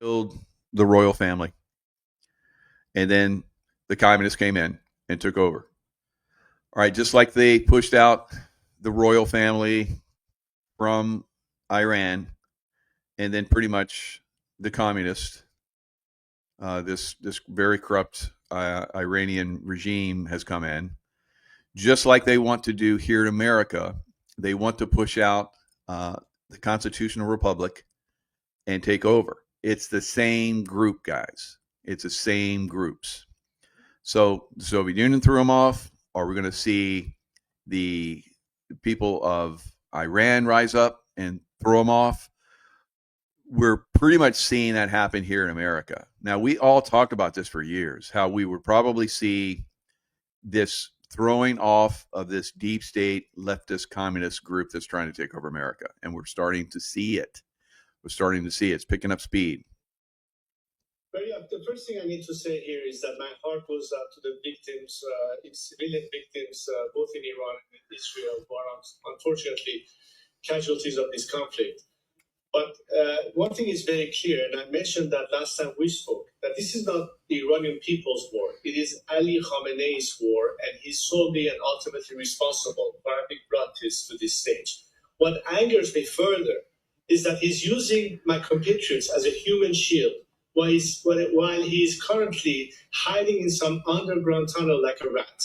killed the royal family, and then the communists came in and took over. All right, just like they pushed out the royal family from Iran, and then pretty much the communists, this very corrupt Iranian regime has come in, just like they want to do here in America. They want to push out uh, the constitutional republic and take over. It's the same group, guys. It's the same groups. So the Soviet Union threw them off. Are we going to see the people of Iran rise up and throw them off? We're pretty much seeing that happen here in America. Now, we all talked about this for years, how we would probably see this throwing off of this deep state leftist communist group that's trying to take over America. And we're starting to see it. We're starting to see it. It's picking up speed. But yeah, the first thing I need to say here is that my heart goes out to the victims, civilian victims, both in Iran and in Israel, who are unfortunately casualties of this conflict. But one thing is very clear, and I mentioned that last time we spoke, that this is not the Iranian people's war. It is Ali Khamenei's war, and he's solely and ultimately responsible for having brought this to this stage. What angers me further is that he's using my compatriots as a human shield while he's currently hiding in some underground tunnel like a rat.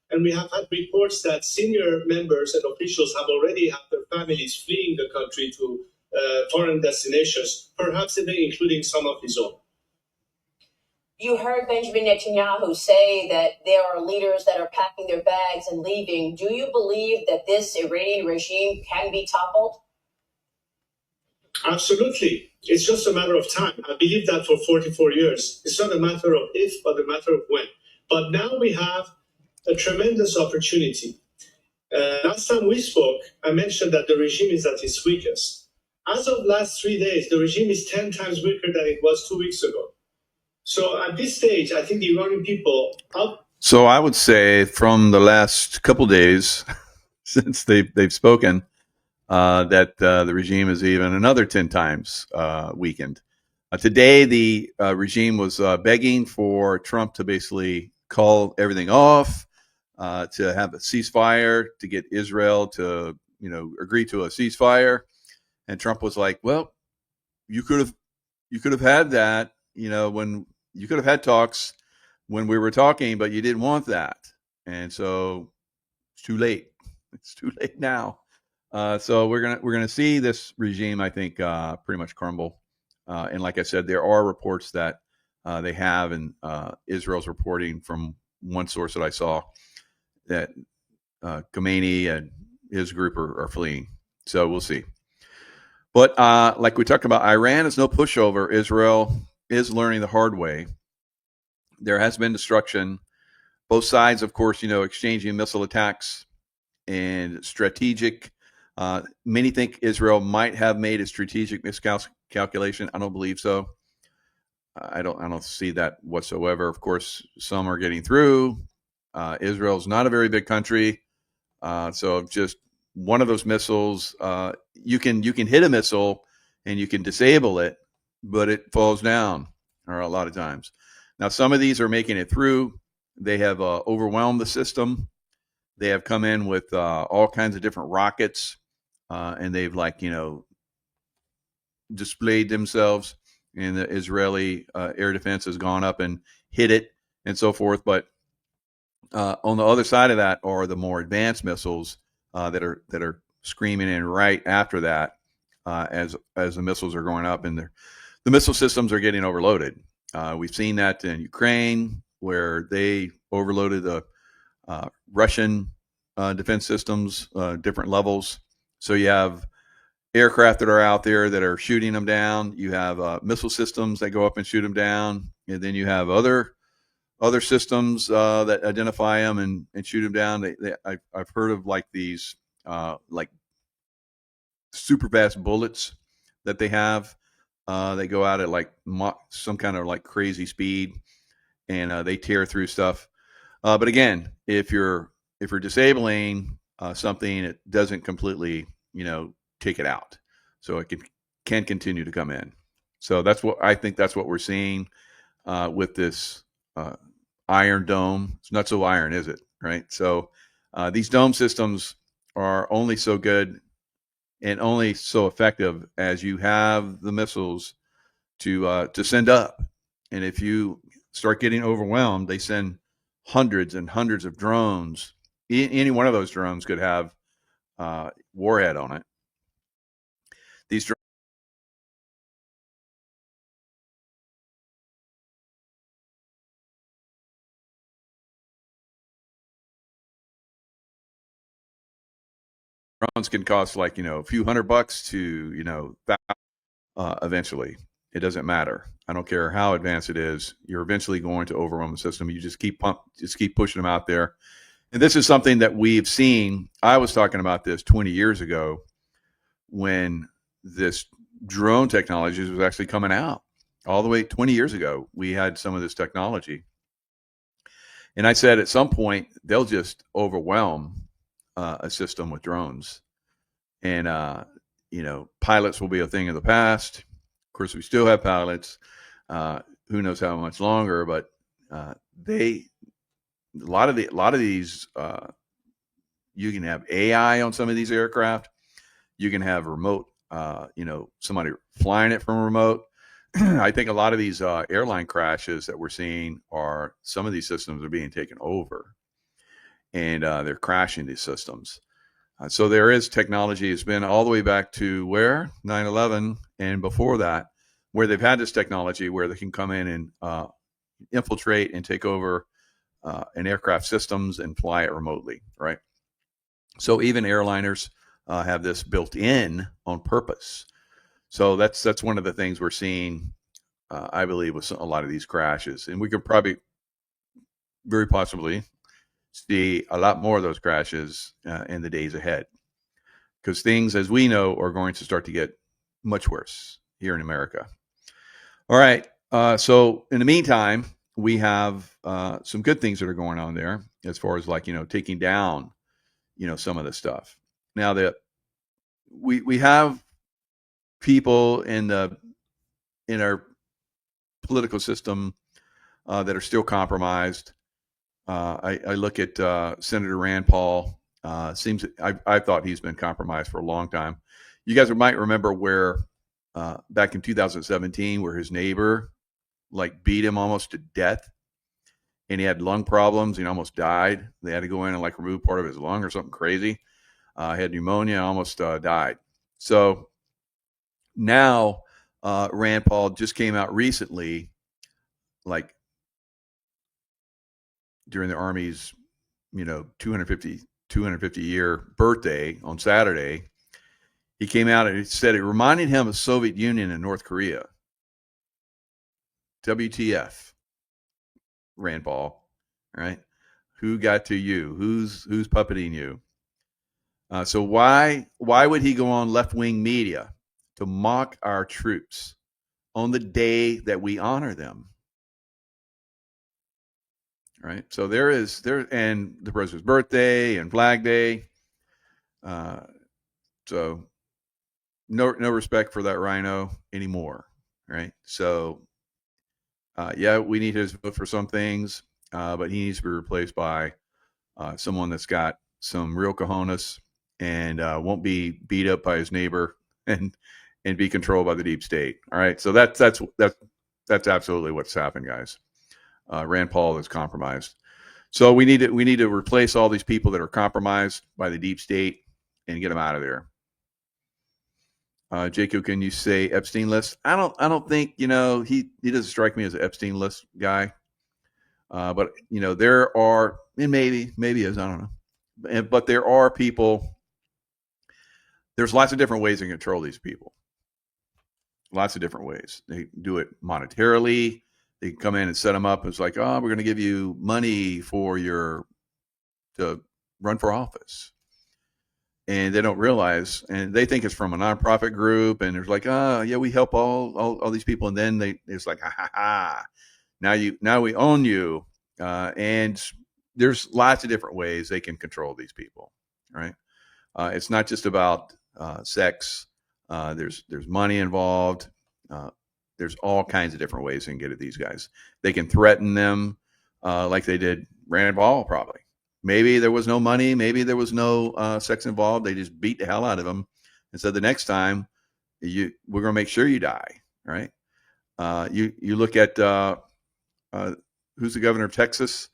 And we have had reports that senior members and officials have already had their families fleeing the country to foreign destinations, perhaps even including some of his own. You heard Benjamin Netanyahu say that there are leaders that are packing their bags and leaving. Do you believe that this Iranian regime can be toppled? Absolutely. It's just a matter of time. I believe that for 44 years. It's not a matter of if, but a matter of when. But now we have a tremendous opportunity. Last time we spoke, I mentioned that the regime is at its weakest. As of last 3 days, the regime is 10 times weaker than it was 2 weeks ago. So at this stage, I think the Iranian people... So I would say from the last couple days, since they've spoken, that the regime is even another 10 times weakened. Today, the regime was begging for Trump to basically call everything off, to have a ceasefire, to get Israel to agree to a ceasefire. And Trump was like, "Well, you could have had that, when you could have had talks when we were talking, but you didn't want that, and so it's too late. It's too late now." So we're gonna see this regime, I think, pretty much crumble. And like I said, there are reports that they have, and Israel's reporting from one source that I saw that Khomeini and his group are fleeing. So we'll see. But like we talked about, Iran is no pushover. Israel is learning the hard way. There has been destruction. Both sides, of course, exchanging missile attacks and strategic. Many think Israel might have made a strategic miscalculation. I don't believe so. I don't see that whatsoever. Of course, some are getting through. Israel's not a very big country, so just one of those missiles, you can hit a missile and you can disable it, but it falls down, or a lot of times. Now, some of these are making it through. They have overwhelmed the system. They have come in with all kinds of different rockets, and they've displayed themselves. And the Israeli air defense has gone up and hit it and so forth. But on the other side of that are the more advanced missiles that are screaming in right after that, as the missiles are going up, and the missile systems are getting overloaded. We've seen that in Ukraine, where they overloaded the Russian defense systems, different levels. So you have aircraft that are out there that are shooting them down. You have missile systems that go up and shoot them down, and then you have other systems that identify them and shoot them down. I've heard of these like super fast bullets that they have. They go out at some kind of crazy speed, and they tear through stuff. But again, if you're disabling something, it doesn't completely take it out, so it can continue to come in. So that's what I think. That's what we're seeing with this Iron Dome. It's not so iron, is it? Right. So these dome systems are only so good and only so effective as you have the missiles to send up. And if you start getting overwhelmed, they send hundreds and hundreds of drones. Any one of those drones could have warhead on it. These drones can cost like, a few $100 to, eventually. It doesn't matter. I don't care how advanced it is. You're eventually going to overwhelm the system. You just keep pushing them out there. And this is something that we've seen. I was talking about this 20 years ago when this drone technology was actually coming out. All the way 20 years ago, we had some of this technology. And I said at some point, they'll just overwhelm a system with drones. And, pilots will be a thing of the past. Of course, we still have pilots. Who knows how much longer, but a lot of these, you can have AI on some of these aircraft. You can have remote, somebody flying it from remote. I think a lot of these airline crashes that we're seeing are some of these systems are being taken over, and they're crashing these systems. So there is technology. It's been all the way back to where 9/11 and before that, where they've had this technology where they can come in and infiltrate and take over an aircraft systems and fly it remotely, right? So even airliners have this built in on purpose. So that's one of the things we're seeing, I believe, with a lot of these crashes. And we could probably very possibly see a lot more of those crashes in the days ahead, because things, as we know, are going to start to get much worse here in America. All right. So in the meantime, we have some good things that are going on there as far as taking down, some of the stuff. Now that we have people in our political system that are still compromised. I look at Senator Rand Paul. Seems I thought he's been compromised for a long time. You guys might remember where back in 2017, where his neighbor beat him almost to death, and he had lung problems. He almost died. They had to go in and remove part of his lung or something crazy. He had pneumonia, almost died. So now Rand Paul just came out recently, during the Army's 250 year birthday on Saturday. He came out and he said it reminded him of Soviet Union and North Korea. WTF, Rand Paul, right? Who got to you? Who's puppeting you? So why would he go on left-wing media to mock our troops on the day that we honor them? Right. So there and the president's birthday and Flag Day. So no respect for that rhino anymore. Right. So we need his vote for some things, but he needs to be replaced by someone that's got some real cojones and won't be beat up by his neighbor and be controlled by the deep state. All right. So that's absolutely what's happened, guys. Rand Paul is compromised. So we need to replace all these people that are compromised by the deep state and get them out of there. Jacob, can you say Epstein list? I don't think, he doesn't strike me as an Epstein list guy. But there are, and maybe is, I don't know. But there are people, there's lots of different ways to control these people. Lots of different ways. They do it monetarily. They can come in and set them up. It's like, we're going to give you money to run for office. And they don't realize, and they think it's from a nonprofit group. And there's like, we help all these people. And then it's like, ha. Now we own you. And there's lots of different ways they can control these people, right? It's not just about sex. There's money involved. There's all kinds of different ways they can get at these guys. They can threaten them like they did Rand Paul, probably. Maybe there was no money. Maybe there was no sex involved. They just beat the hell out of him and said, the next time, we're going to make sure you die, right? You look at who's the governor of Texas?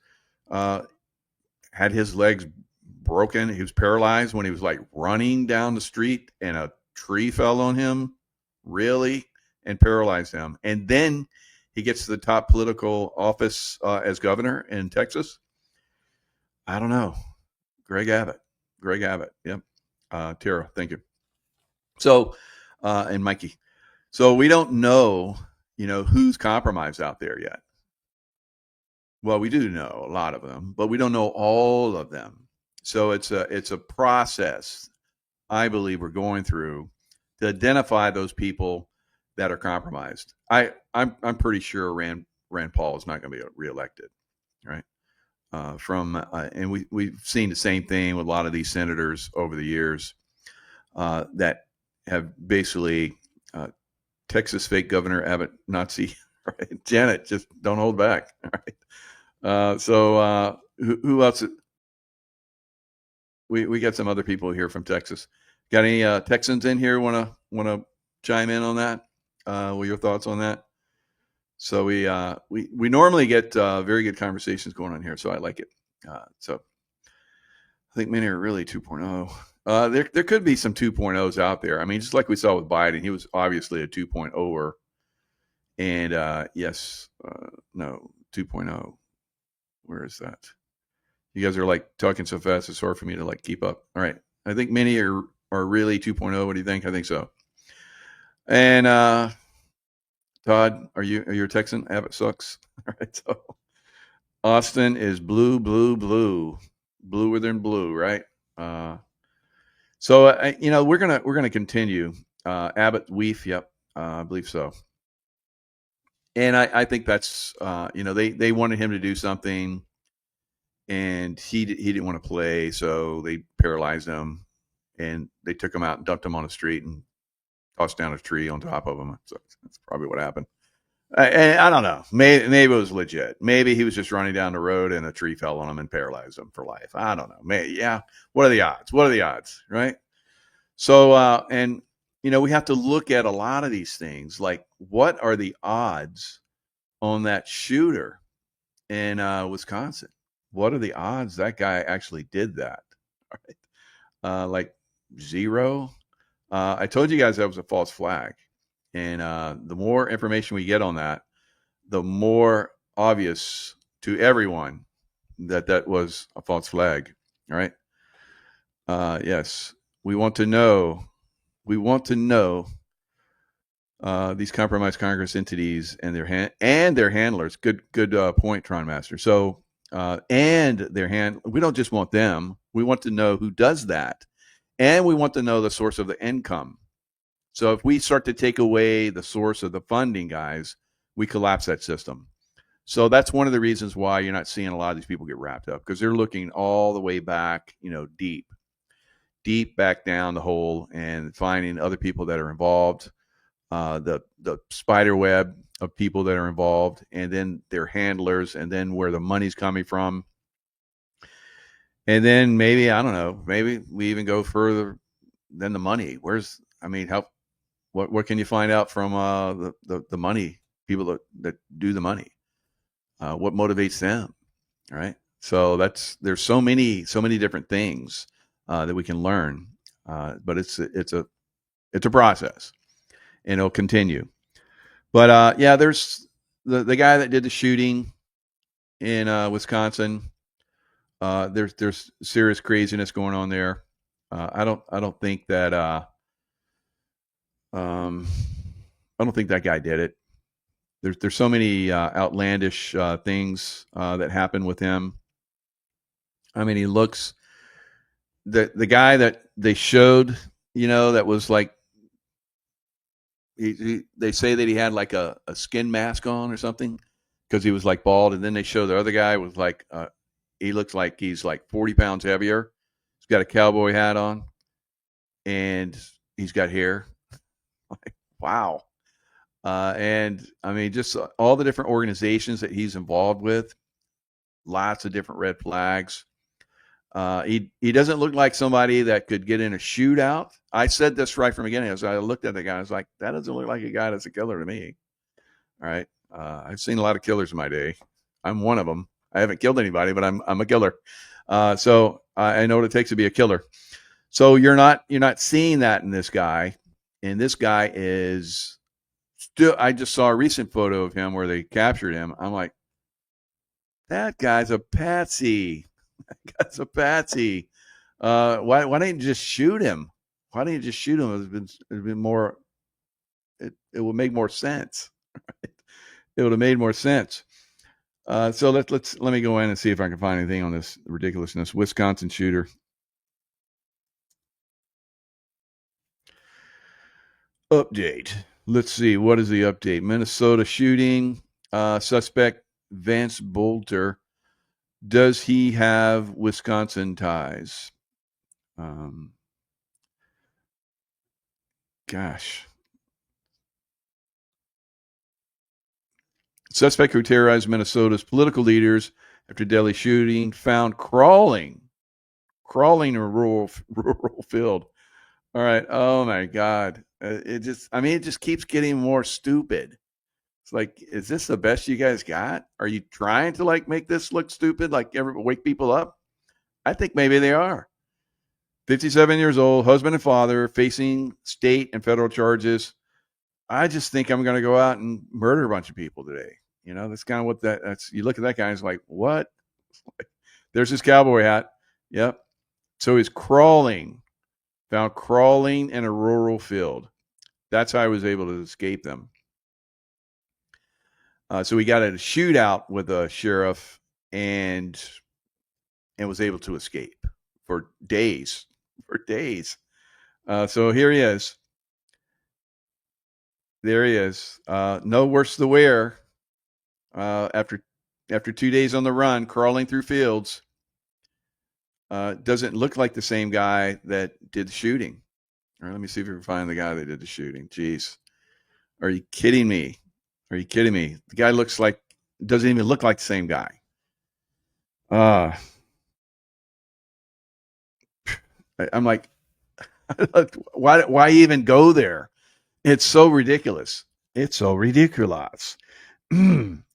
Had his legs broken. He was paralyzed when he was like running down the street and a tree fell on him, really, and paralyzed him. And then he gets to the top political office as governor in Texas. I don't know. Greg Abbott. Yep. Tara, thank you. So, and Mikey. So we don't know, who's compromised out there yet. Well, we do know a lot of them, but we don't know all of them. So it's a process I believe we're going through to identify those people that are compromised. I'm pretty sure Rand Paul is not going to be reelected, right? And we've seen the same thing with a lot of these senators over the years that have basically Texas fake Governor Abbott Nazi. Right? Janet, just don't hold back. All right. So who else? We got some other people here from Texas. Got any Texans in here want to chime in on that? What are your thoughts on that? So we normally get very good conversations going on here, so I like it. So I think many are really 2.0. There could be some 2.0s out there. I mean, just like we saw with Biden, he was obviously a 2.0er. And no, 2.0. Where is that? You guys are like talking so fast, it's hard for me to like keep up. All right. I think many are really 2.0. What do you think? I think so. And Todd, are you a Texan? Abbott sucks. All right. So Austin is bluer than blue, right? So we're gonna continue. Abbott Weef, yep, I believe so. And I think that's they wanted him to do something, and he didn't want to play, so they paralyzed him, and they took him out and dumped him on the street and tossed down a tree on top of him. So that's probably what happened. And I don't know. Maybe it was legit. Maybe he was just running down the road and a tree fell on him and paralyzed him for life. I don't know. Maybe, yeah. What are the odds? Right? So, and we have to look at a lot of these things. Like, what are the odds on that shooter in Wisconsin? What are the odds that guy actually did that? All right. Like 0. I told you guys that was a false flag. And the more information we get on that, the more obvious to everyone that was a false flag. All right. Yes. We want to know these compromised Congress entities and their handlers. Good point, Tron Master. So we don't just want them. We want to know who does that, and we want to know the source of the income. So if we start to take away the source of the funding, guys, we collapse that system. So that's one of the reasons why you're not seeing a lot of these people get wrapped up, because they're looking all the way back, deep back down the hole and finding other people that are involved, the spider web of people that are involved, and then their handlers, and then where the money's coming from. And then maybe, I don't know, maybe we even go further than the money. What can you find out from the money, people that do the money? What motivates them, right? So there's so many different things that we can learn, but it's a process, and it'll continue. But there's the guy that did the shooting in Wisconsin. There's serious craziness going on there. I don't think that I don't think that guy did it. There's so many outlandish things that happen with him. I mean, he looks the guy that they showed, that was like they say that he had like a skin mask on or something because he was like bald, and then they show the other guy was like he looks like he's like 40 pounds heavier. He's got a cowboy hat on, and he's got hair. Like, wow. And I mean, just all the different organizations that he's involved with, lots of different red flags. He doesn't look like somebody that could get in a shootout. I said this right from the beginning. As I looked at the guy, I was like, that doesn't look like a guy that's a killer to me. All right. I've seen a lot of killers in my day. I'm one of them. I haven't killed anybody, but I'm a killer. So I know what it takes to be a killer. So you're not seeing that in this guy. And this guy is still, I just saw a recent photo of him where they captured him. I'm like, that guy's a patsy. That guy's a patsy. Why didn't you just shoot him? Why didn't you just shoot him? It'd been more, it would make more sense. It would have made more sense. So let me go in and see if I can find anything on this ridiculousness. Wisconsin shooter. Update. Let's see. What is the update? Minnesota shooting. Suspect Vance Bolter. Does he have Wisconsin ties? Gosh. Suspect who terrorized Minnesota's political leaders after deadly shooting found crawling in a rural field. All right. Oh my God. It just keeps getting more stupid. It's like, is this the best you guys got? Are you trying to like make this look stupid? Like wake people up? I think maybe they are. 57 years old, husband and father, facing state and federal charges. I just think I'm going to go out and murder a bunch of people today. You know, that's kind of what that's. You look at that guy, it's like, what? There's his cowboy hat. Yep. So he's found crawling in a rural field. That's how I was able to escape them. So we got a shootout with a sheriff and was able to escape for days. So here he is. There he is. No worse the wear. After 2 days on the run, crawling through fields. Doesn't look like the same guy that did the shooting. All right, let me see if we can find the guy that did the shooting. Jeez. Are you kidding me? The guy doesn't even look like the same guy. I'm like, why even go there? It's so ridiculous.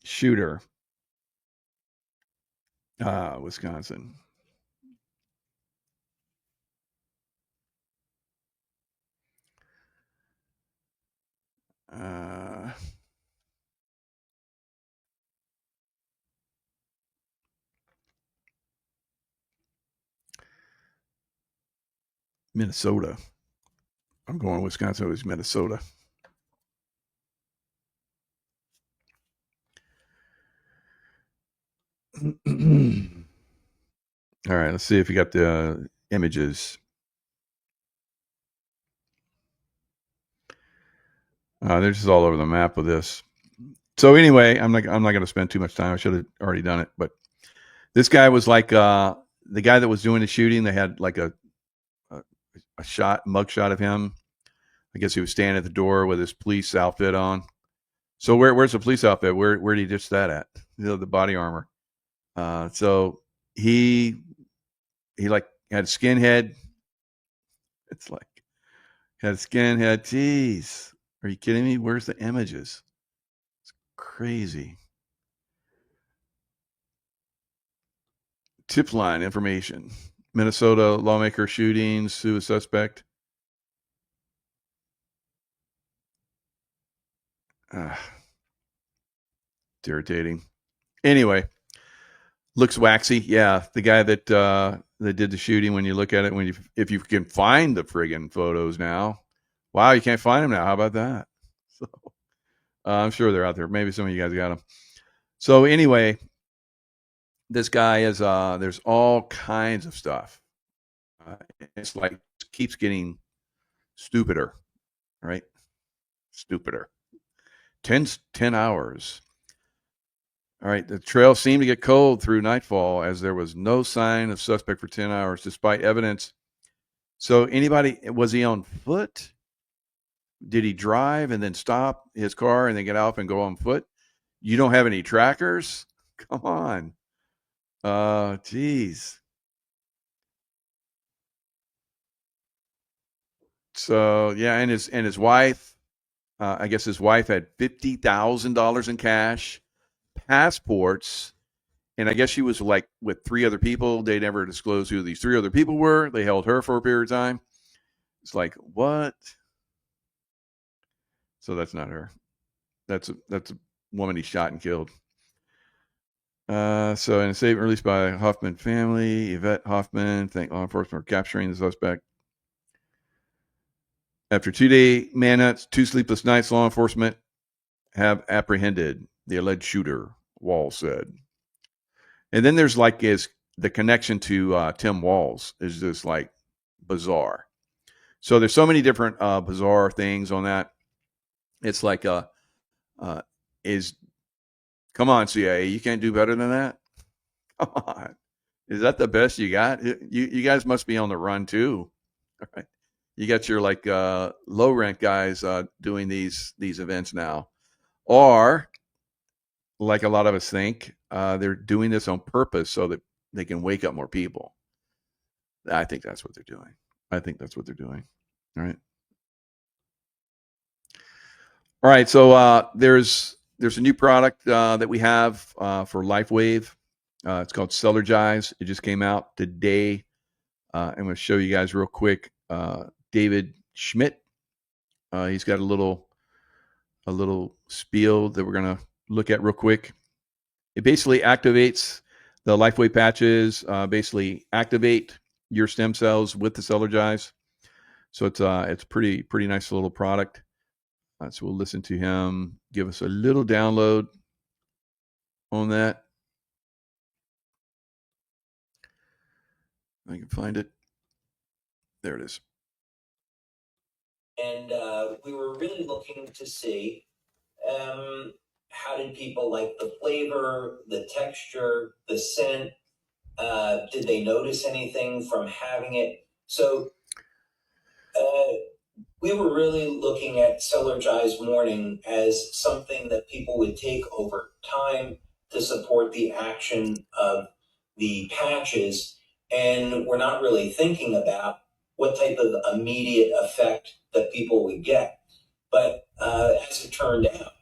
Shooter. Wisconsin. Minnesota. I'm going Wisconsin. It was Minnesota. All right, let's see if you got the images. They're just all over the map with this. So anyway, I'm not going to spend too much time. I should have already done it, but this guy was like the guy that was doing the shooting. They had like a mug shot of him. I guess he was standing at the door with his police outfit on. So where's the police outfit? Where did he ditch that at? The body armor. So he like had a skinhead. It's like had a skinhead. Jeez, are you kidding me? Where's the images? It's crazy. Tip line information. Minnesota lawmaker shooting, sue a suspect. It's irritating. Anyway, looks waxy. Yeah, the guy that did the shooting. When you look at it, if you can find the friggin' photos now, wow, you can't find them now. How about that? So I'm sure they're out there. Maybe some of you guys got them. So anyway, this guy is. There's all kinds of stuff. It's like it keeps getting stupider, right? Stupider. 10 hours. All right. The trail seemed to get cold through nightfall as there was no sign of suspect for 10 hours, despite evidence. So was he on foot? Did he drive and then stop his car and then get off and go on foot? You don't have any trackers? Come on. Geez. So yeah, and his wife, I guess his wife had $50,000 in cash, passports, and I guess she was like with three other people. They never disclosed who these three other people were. They held her for a period of time. It's like, what? So that's not her. That's a woman he shot and killed. So in a statement released by Hoffman family, Yvette Hoffman thanked law enforcement for capturing the suspect. After 2-day manhunts, 2 sleepless nights, law enforcement have apprehended the alleged shooter, Walls said. And then there's like the connection to Tim Walls is just like bizarre. So there's so many different bizarre things on that. It's like come on, CIA, you can't do better than that. Come on, is that the best you got? You guys must be on the run too. All right. You got your like low rent guys doing these events now, or like a lot of us think, they're doing this on purpose so that they can wake up more people. I think that's what they're doing. All right. All right. So there's a new product that we have for LifeWave. It's called Celergize. It just came out today. I'm going to show you guys real quick. David Schmidt. He's got a little spiel that we're going to look at real quick. It basically activates the LifeWave patches. Basically activate your stem cells with the Celergize. So it's pretty nice little product. So we'll listen to him give us a little download on that. I can find it. There it is. And we were really looking to see how did people like the flavor, the texture, the scent? Did they notice anything from having it? So we were really looking at Celergize Morning as something that people would take over time to support the action of the patches. And we're not really thinking about what type of immediate effect that people would get. But as it turned out,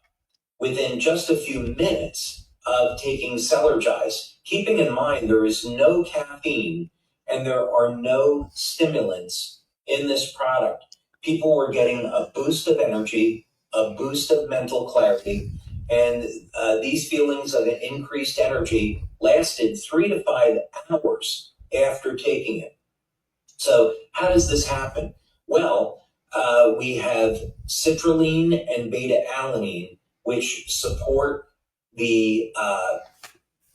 within just a few minutes of taking Celergize, keeping in mind there is no caffeine and there are no stimulants in this product, people were getting a boost of energy, a boost of mental clarity, and these feelings of increased energy lasted 3 to 5 hours after taking it. So how does this happen? Well, we have citrulline and beta-alanine, which support the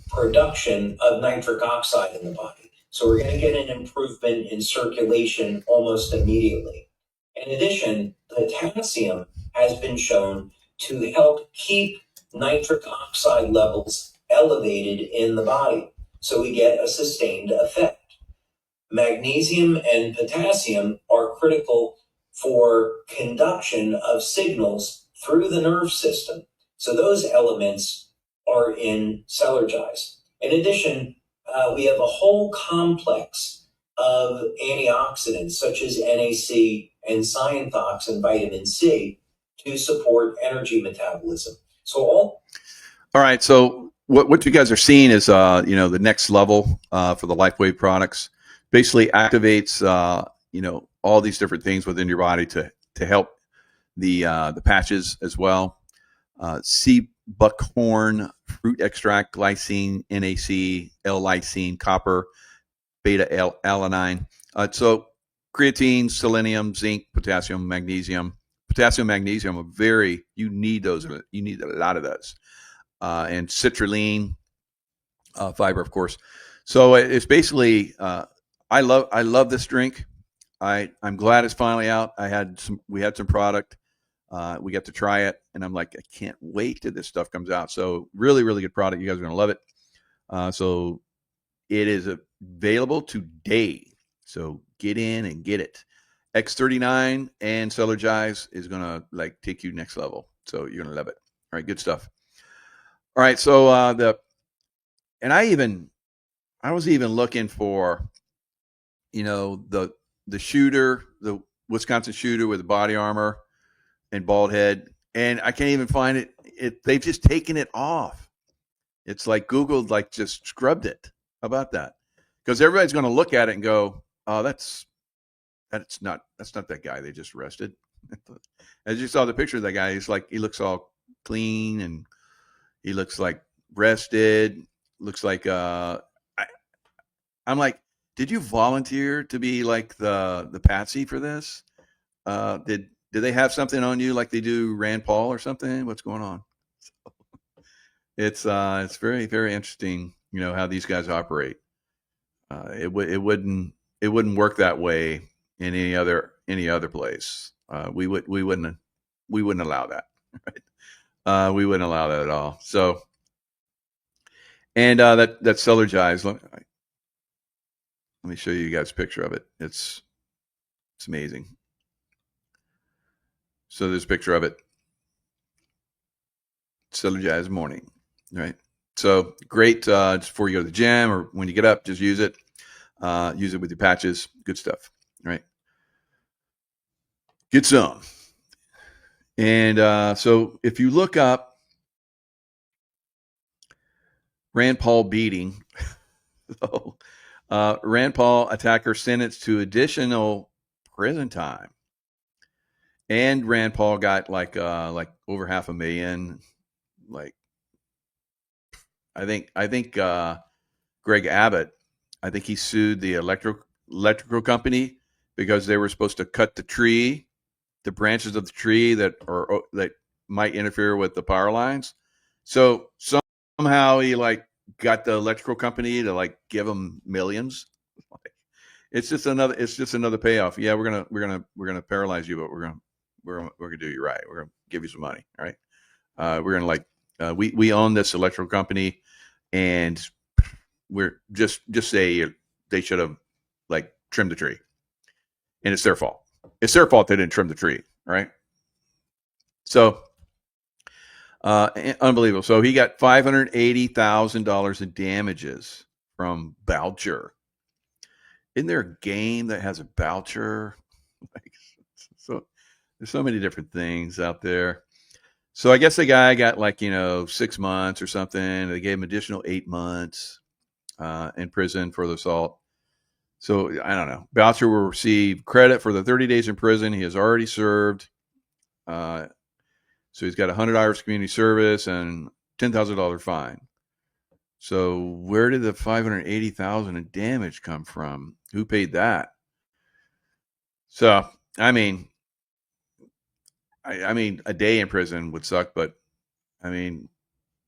production of nitric oxide in the body. So we're going to get an improvement in circulation almost immediately. In addition, potassium has been shown to help keep nitric oxide levels elevated in the body. So we get a sustained effect. Magnesium and potassium are critical for conduction of signals through the nerve system. So those elements are in Celergize. In addition, we have a whole complex of antioxidants such as NAC and cyanothox and vitamin C to support energy metabolism. So all right. So what you guys are seeing is the next level for the LifeWave products. Basically activates all these different things within your body to help the patches as well. Sea buckhorn, fruit extract, glycine, NAC, L-lysine, copper, beta-alanine. So creatine, selenium, zinc, potassium, magnesium. Potassium, magnesium are you need those. You need a lot of those. And citrulline, fiber, of course. So it's basically, I love this drink. I'm glad it's finally out. We had some product. We got to try it, and I'm like, I can't wait till this stuff comes out. So really, really good product. You guys are gonna love it. So it is available today. So get in and get it. X39 and Celergize is going to like take you next level. So you're going to love it. All right, good stuff. All right, so I was even looking for, the shooter, the Wisconsin shooter with the body armor and bald head, and I can't even find it. They've just taken it off. It's like Google like just scrubbed it. How about that? Because everybody's going to look at it and go, "Oh, that's not that guy they just arrested." As you saw the picture of that guy, he looks all clean and he looks like rested. Looks like I'm like, did you volunteer to be like the patsy for this? Did they have something on you like they do Rand Paul or something? What's going on? It's very, very interesting, how these guys operate. It wouldn't work that way in any other place. We wouldn't allow that. Right? We wouldn't allow that at all. So, and that Celergize. Let me show you guys a picture of it. It's amazing. So there's a picture of it. Celergize morning, right? So great just before you go to the gym or when you get up, just use it. Use it with your patches. Good stuff, right? Get some. And so if you look up Rand Paul beating, so, Rand Paul attacker sentenced to additional prison time. And Rand Paul got like over $500,000. Like, I think Greg Abbott, I think he sued the electrical company because they were supposed to cut the branches of the tree that might interfere with the power lines. So somehow he like got the electrical company to like give him millions. It's just another payoff. Yeah, we're gonna paralyze you, but we're gonna do you right. We're gonna give you some money. All right. We're gonna we own this electrical company, and we're just say they should have like trimmed the tree, and it's their fault. It's their fault they didn't trim the tree. Right. So unbelievable. So he got $580,000 in damages from Boucher. Isn't there a game that has a Boucher? So there's so many different things out there. So I guess the guy got like 6 months or something. They gave him additional 8 months in prison for the assault. So I don't know. Boucher will receive credit for the 30 days in prison he has already served. So he's got 100 hours community service and $10,000 fine. So where did the $580,000 in damage come from? Who paid that? So I mean, a day in prison would suck, but I mean,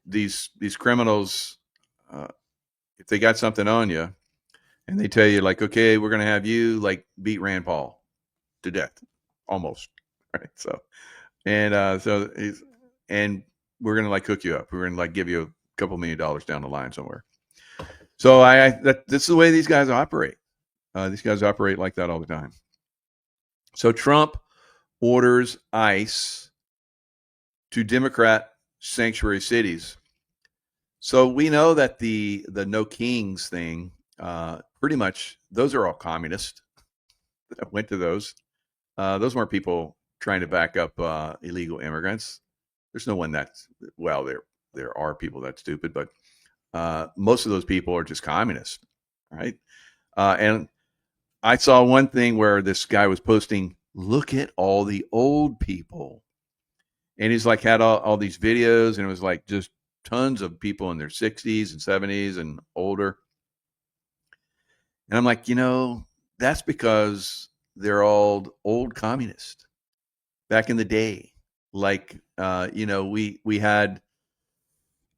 these criminals, if they got something on you, and they tell you like, okay, we're gonna have you like beat Rand Paul to death, almost, right? So, and we're gonna like hook you up. We're gonna like give you a couple $1 million down the line somewhere. So this is the way these guys operate. These guys operate like that all the time. So Trump orders ICE to Democrat sanctuary cities. So we know that the No Kings thing, pretty much those are all communists that went to those. Those weren't people trying to back up illegal immigrants. There's no one there are people that stupid, but most of those people are just communists, right? And I saw one thing where this guy was posting, look at all the old people. And he's like had all these videos, and it was like just tons of people in their 60s and 70s and older. And I'm like, that's because they're all old communists back in the day. Like, we had,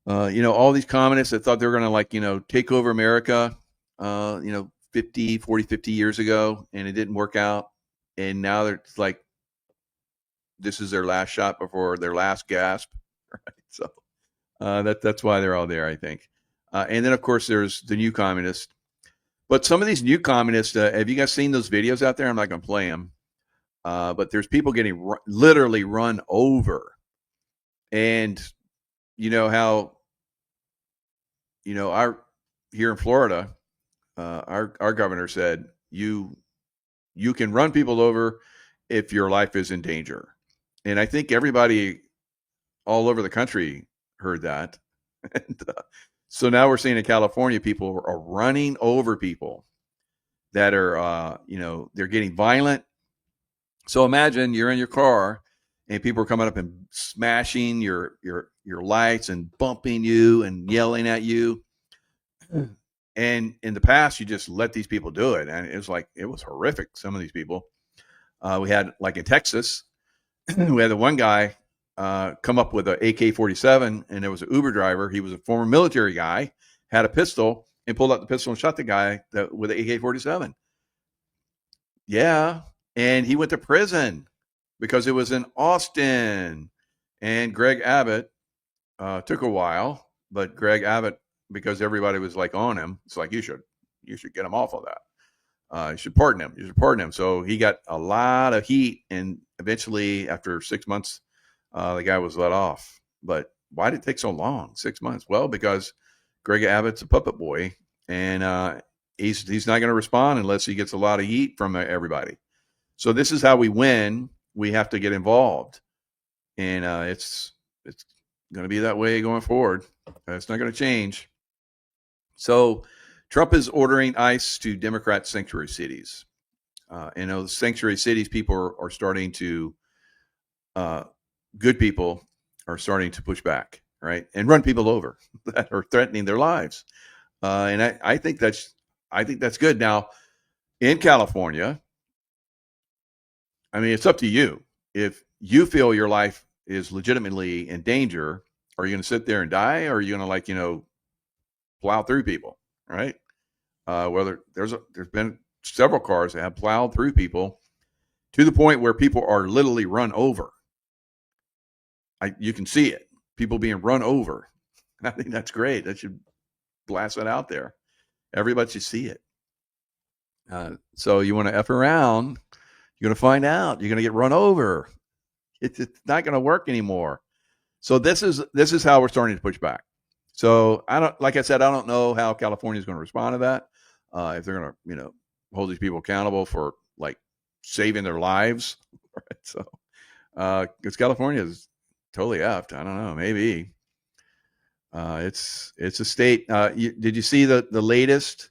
all these communists that thought they were going to take over America, 50 years ago, and it didn't work out. And now they're like, this is their last shot before their last gasp. Right? So that's why they're all there, I think. And then, of course, there's the new communists. But some of these new communists, have you guys seen those videos out there? I'm not going to play them. but there's people getting literally run over. And you know how, our here in Florida, our governor said you can run people over if your life is in danger. And I think everybody all over the country heard that. And, so now we're seeing in California, people are running over people that are, they're getting violent. So imagine you're in your car and people are coming up and smashing your lights and bumping you and yelling at you. And in the past, you just let these people do it. And it was horrific. Some of these people, we had, like in Texas, we had the one guy come up with an AK-47, and there was an Uber driver. He was a former military guy, had a pistol, and pulled out the pistol and shot the guy with the AK-47. Yeah, and he went to prison because it was in Austin. And Greg Abbott took a while, but Greg Abbott, because everybody was like on him, it's like, you should get him off of that. You should pardon him. You should pardon him. So he got a lot of heat, and eventually, after 6 months, the guy was let off. But why did it take so long? 6 months? Well, because Greg Abbott's a puppet boy, and he's not going to respond unless he gets a lot of heat from everybody. So this is how we win. We have to get involved, and it's going to be that way going forward. It's not going to change. So Trump is ordering ICE to Democrat sanctuary cities. And those sanctuary cities, people are starting to, good people are starting to push back, right, and run people over that are threatening their lives. And I think that's good. Now, in California, I mean, it's up to you. If you feel your life is legitimately in danger, are you going to sit there and die, or are you going to plow through people, right? Whether there's been several cars that have plowed through people to the point where people are literally run over. You can see it, people being run over. I think that's great. That should blast it out there. Everybody should see it. So you want to F around, you're going to find out. You're going to get run over. It's not going to work anymore. So this is how we're starting to push back. So like I said, I don't know how California is going to respond to that. If they're going to, hold these people accountable for like saving their lives. Right? So, because California is totally effed. I don't know. Maybe. It's a state. Did you see the latest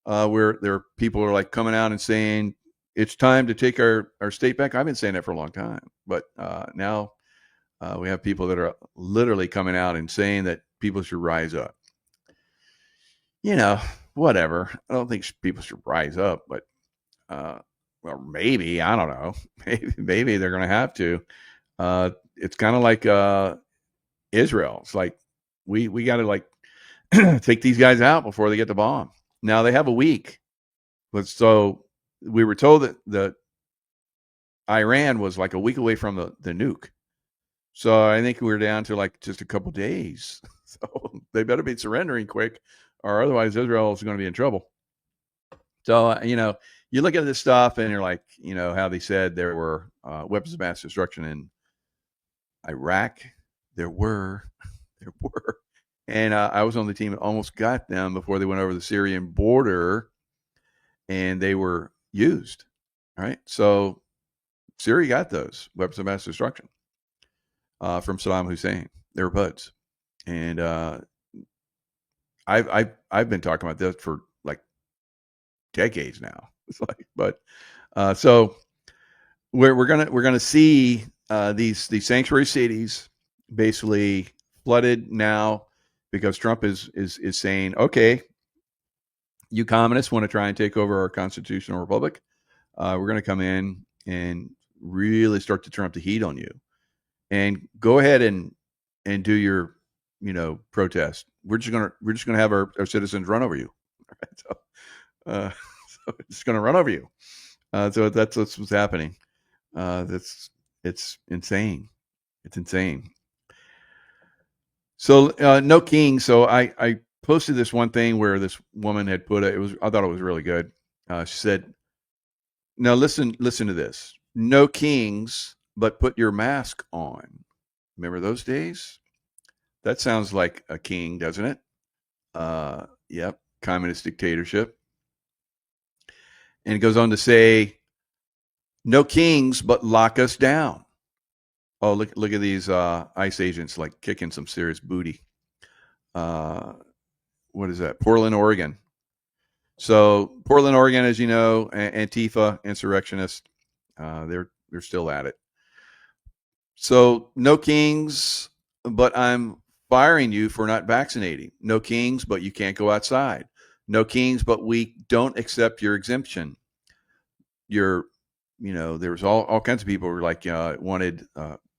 where people are like coming out and saying it's time to take our state back? I've been saying that for a long time, but now we have people that are literally coming out and saying that people should rise up. Whatever. I don't think people should rise up, but well, maybe, I don't know. Maybe they're going to have to. It's kind of like Israel. It's like we got to like take these guys out before they get the bomb. Now they have a week, but so we were told that the Iran was like a week away from the nuke. So I think we're down to like just a couple days. So they better be surrendering quick, or otherwise Israel is going to be in trouble. So, you look at this stuff and you're like, how they said there were weapons of mass destruction in Iraq. There were. And I was on the team that almost got them before they went over the Syrian border, and they were used. All right. So Syria got those weapons of mass destruction from Saddam Hussein. They were buds. And I've been talking about this for like decades now. It's like, but so we're gonna see these sanctuary cities basically flooded now because Trump is saying, okay, you communists want to try and take over our constitutional republic. We're going to come in and really start to turn up the heat on you, and go ahead and do your protest. We're just gonna have our citizens run over you. Right? So it's going to run over you. So that's what's happening. It's insane. It's insane. So no king. So I posted this one thing where this woman had put I thought it was really good. She said, "Now listen to this. no kings, but put your mask on. Remember those days? That sounds like a king, doesn't it? Yep, communist dictatorship. And it goes on to say, no kings, but lock us down. Oh, look at these ICE agents like kicking some serious booty. What is that? Portland, Oregon. So Portland, Oregon, as you know, Antifa, insurrectionists, they're still at it. So no kings, but I'm firing you for not vaccinating. No kings, but you can't go outside. No kings, but we don't accept your exemption. There was all kinds of people who were like wanted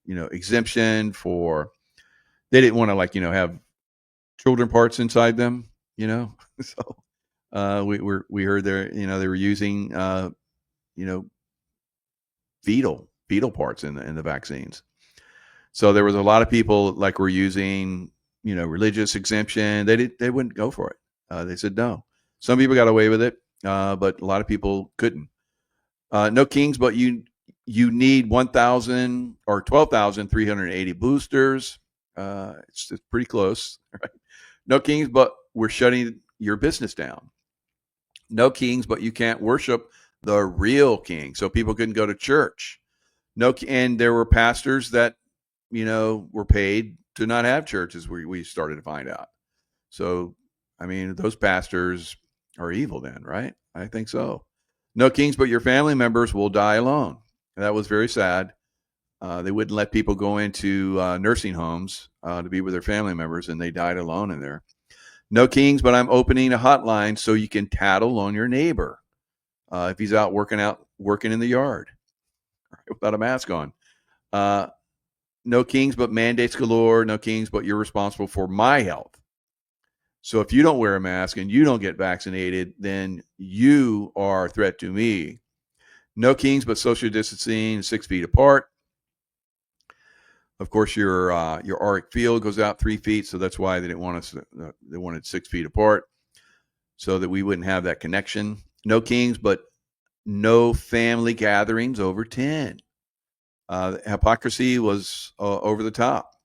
exemption for. They didn't want to have children parts inside them. So we heard they were using fetal parts in the vaccines. So there was a lot of people like were using religious exemption. They wouldn't go for it. They said no. Some people got away with it, but a lot of people couldn't. No kings, but you need 1,000 or 12,380 boosters. It's pretty close, right? No kings, but we're shutting your business down. No kings, but you can't worship the real king. So people couldn't go to church. And there were pastors that, were paid to not have churches. We started to find out. So, I mean, those pastors are evil then, right? I think so. No kings, but your family members will die alone. And that was very sad. They wouldn't let people go into nursing homes to be with their family members, and they died alone in there. No kings, but I'm opening a hotline so you can tattle on your neighbor if he's out working in the yard without a mask on. No kings, but mandates galore. No kings, but you're responsible for my health. So if you don't wear a mask and you don't get vaccinated, then you are a threat to me. No kings, but social distancing, 6 feet apart. Of course, your Arctic field goes out 3 feet, so that's why they didn't want us. They wanted 6 feet apart, so that we wouldn't have that connection. No kings, but no family gatherings over 10. Hypocrisy was over the top.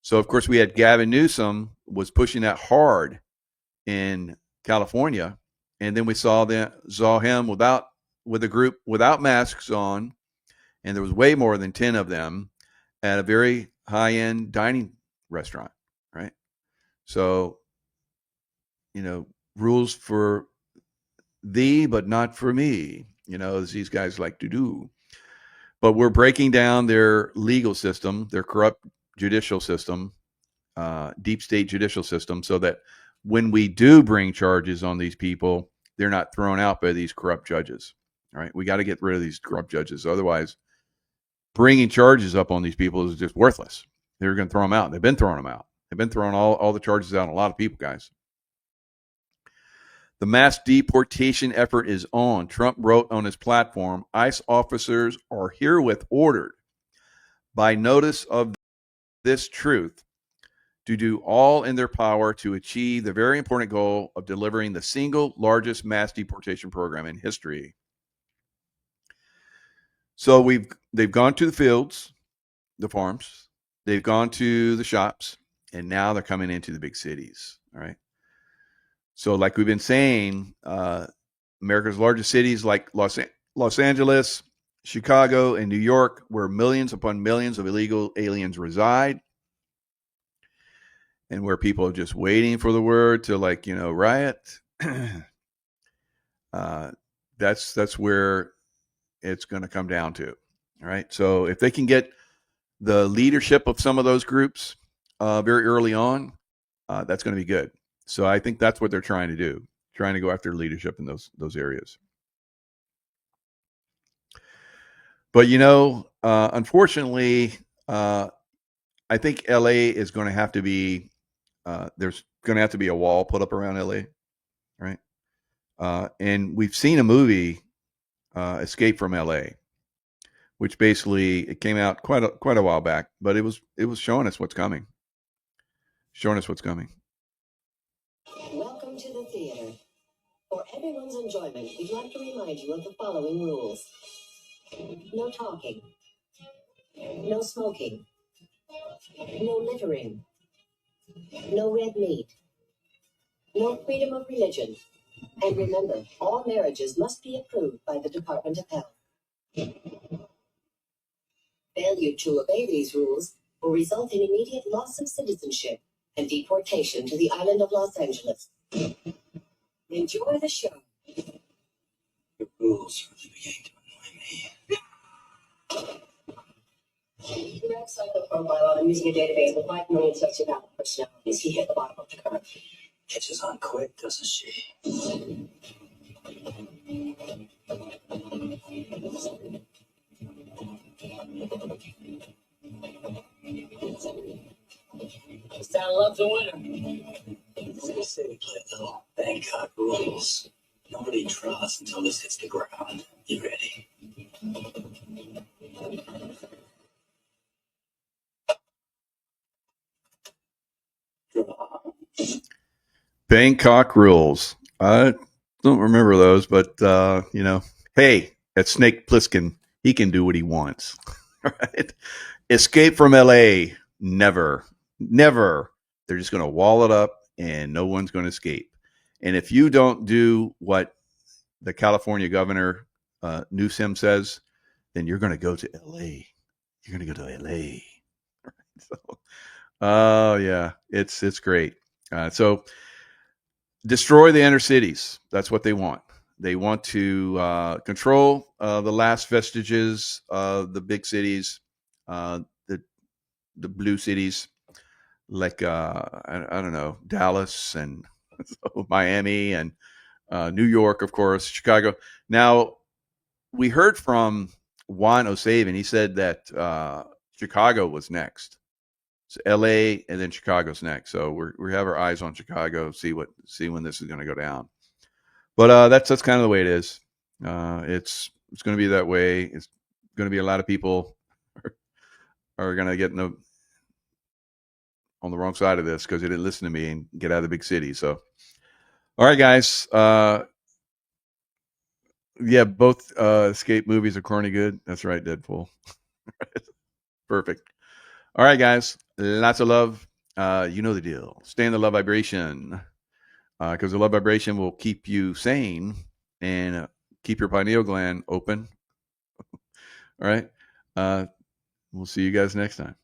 So of course we had Gavin Newsom was pushing that hard in California, and then we saw him with a group without masks on, and there was way more than 10 of them at a very high-end dining restaurant, right? So, rules for thee, but not for me, as these guys like to do. But we're breaking down their legal system, their corrupt judicial system, deep state judicial system, so that when we do bring charges on these people, they're not thrown out by these corrupt judges. All right, we got to get rid of these corrupt judges. Otherwise, bringing charges up on these people is just worthless. They're going to throw them out. They've been throwing them out. They've been throwing all the charges out on a lot of people, guys. The mass deportation effort is on. Trump wrote on his platform, ICE officers are herewith ordered by notice of this truth to do all in their power to achieve the very important goal of delivering the single largest mass deportation program in history. So they've gone to the fields, the farms, they've gone to the shops, and now they're coming into the big cities. All right. So like we've been saying, America's largest cities like Los Angeles, Chicago, and New York, where millions upon millions of illegal aliens reside, and where people are just waiting for the word to riot. That's where it's going to come down to. All right. So if they can get the leadership of some of those groups very early on, that's going to be good. So I think that's what they're trying to do, trying to go after leadership in those areas. But unfortunately, I think LA is going to have to be. There's going to have to be a wall put up around LA, right? And we've seen a movie, Escape from LA, which basically it came out quite a while back, but it was showing us what's coming. Welcome to the theater. For everyone's enjoyment, we'd like to remind you of the following rules. No talking. No smoking. No littering. No red meat. No freedom of religion. And remember, all marriages must be approved by the Department of Health. Failure to obey these rules will result in immediate loss of citizenship and deportation to the island of Los Angeles. Enjoy the show. The rules really began to annoy me. The Rev Cycle profile on a user database with 5 million sociopathic personalities. He hit the bottom of the curve. Catches on quick, doesn't she? Santa loves a winner. They say we play a little Bangkok rules. Nobody draws until this hits the ground. You ready? Draw. Bangkok rules. I don't remember those, but hey, that's Snake Plissken. He can do what he wants. Right? Escape from LA. Never. They're just going to wall it up and no one's going to escape. And if you don't do what the California governor Newsom says, then you're going to go to LA. You're going to go to LA. Right? So, yeah, it's great. So destroy the inner cities. That's what they want. They want to control the last vestiges of the big cities, the blue cities, like I don't know, Dallas and Miami and New York, of course, Chicago. Now, we heard from Juan O'Savin. He said that Chicago was next. It's LA and then Chicago's next. So we have our eyes on Chicago, see when this is going to go down. But that's kind of the way it is. It's going to be that way. It's going to be a lot of people are going to get on the wrong side of this because they didn't listen to me and get out of the big city. So, all right, guys. Yeah, both escape movies are corny good. That's right, Deadpool. Perfect. All right, guys. Lots of love. You know the deal. Stay in the love vibration because the love vibration will keep you sane and keep your pineal gland open. All right. We'll see you guys next time.